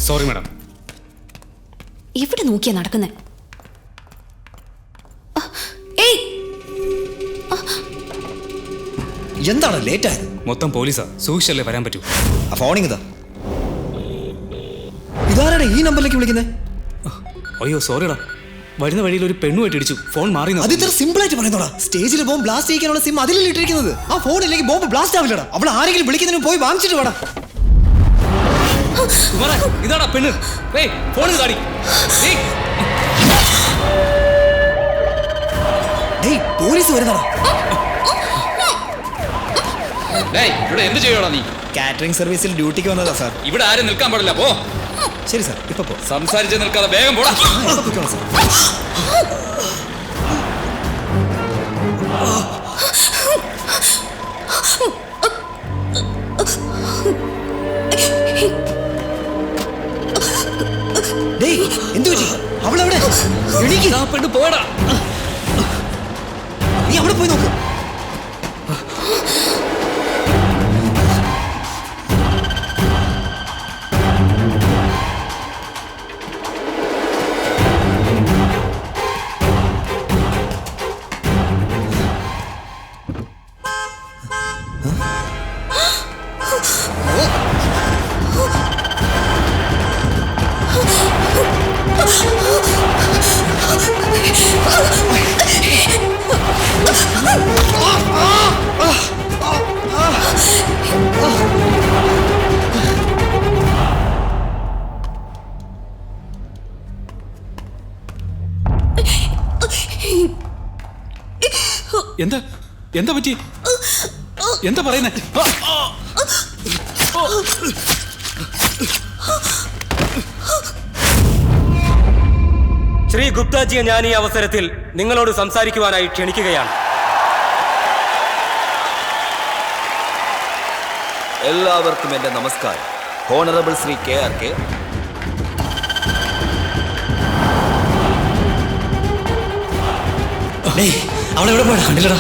Sorry madam. ഇവിടെ നോക്കിയാ നടക്കുന്നേ? എന്താണ് ലേറ്റ് ആയത്? മൊത്തം പോലീസാ, സൂക്ഷിച്ചല്ലേ വരാൻ പറ്റൂ. ഫോണിങ് ഇതാരാണ് ഈ നമ്പറിലേക്ക് വിളിക്കുന്നത്? അയ്യോ സോറിടാ, വരുന്ന വഴിയിൽ ഒരു പെണ്ണുമായിട്ട് ഇടിച്ചു, ഫോൺ മാറി. അത് ഇത്ര സിമ്പിൾ ആയിട്ട് പറയുന്നോടാ. സ്റ്റേജിൽ ബോംബ് ബ്ലാസ്റ്റ് ചെയ്യാനുള്ള സിം അതിലല്ലേ ഇട്ടിരിക്കുന്നത്. ആ ഫോൺ ഇല്ലെങ്കിൽ ബോംബ് ബ്ലാസ്റ്റ് ആവില്ലടാ. അവൾ ആരെങ്കിലും വിളിക്കുന്നതിന് പോയി വാങ്ങിച്ചിട്ട് വേടാ. ഇതാടാ പെണ്ണ്, ഫോൺ കാടി. പോലീസ് വരുന്നടാ. ഇവിടെ എന്ത് ചെയ്യോടാ നീ? കാറ്ററിംഗ് സർവീസിൽ ഡ്യൂട്ടിക്ക് വന്നതാ സാർ. ഇവിടെ ആരും നിൽക്കാൻ പാടില്ല, പോ. ശരി സാർ, ഇപ്പൊ പോ. സംസാരിച്ച് നിൽക്കാതെ വേഗം പോടാ. എന്തു പറ്റി? അവളെവിടെ? പെണ്ണ് പോടാ. നീ അവിടെ പോയി നോക്ക്. എന്താ എന്താ പറ്റി? എന്താ പറയുന്നേ? ശ്രീ ഗുപ്താജിയെ ഞാൻ ഈ അവസരത്തിൽ നിങ്ങളോട് സംസാരിക്കുവാനായി ക്ഷണിക്കുകയാണ്. എല്ലാവർക്കും എന്റെ നമസ്കാരം. ഹോണറബിൾ ശ്രീ KRK, അവളെവിടെ പോയാ? കണ്ടില്ലടാ.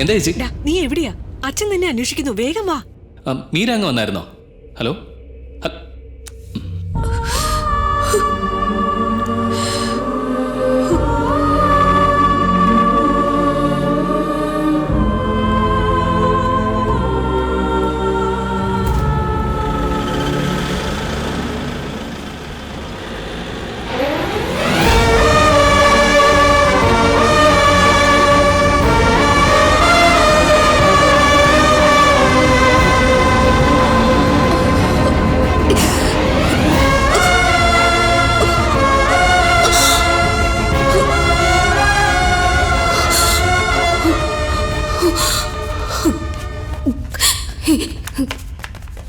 എന്താ ചേച്ചി? നീ എവിടെയാ? അച്ഛൻ നിന്നെ അന്വേഷിക്കുന്നു, വേഗം വാ. മീര അങ്ങ് വന്നായിരുന്നോ? ഹലോ.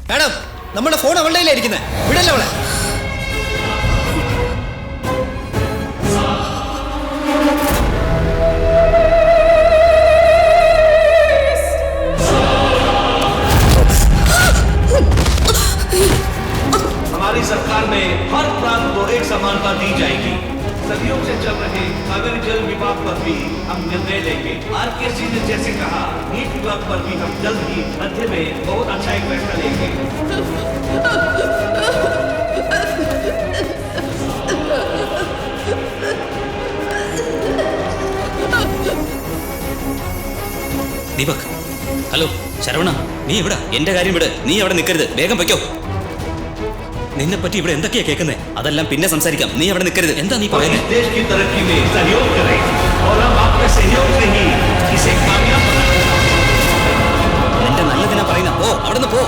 മാഡം, നമ്മുടെ ഫോൺ അവളുടെ കയ്യിലായിരിക്കുന്നത്. വിടല്ലേ അവളെ. हमारी सरकार में हर प्रांत को एक समानता दी जाएगी. सदियों से चल रहे सागरी जल विभाग पर भी हम निर्णय लेंगे. RKC ने जैसे कहा, नीट विभाग पर भी हम जल्द ही मध्य में बहुत अच्छा एक फैसला लेंगे. ദീപക്, ഹലോ. ശരവണ, നീ ഇവിടെ? എന്റെ കാര്യം വിട്, നീ അവിടെ നിൽക്കരുത്, വേഗം വയ്ക്കോ. നിന്നെ പറ്റി ഇവിടെ എന്തൊക്കെയാ കേൾക്കുന്നേ? അതെല്ലാം പിന്നെ സംസാരിക്കാം, നീ അവിടെ നിൽക്കരുത്. എന്താ നീ പറയുന്നത്? നിന്റെ നല്ലതിനാ പറയുന്ന. പോ, അവിടെ നിന്ന് പോ.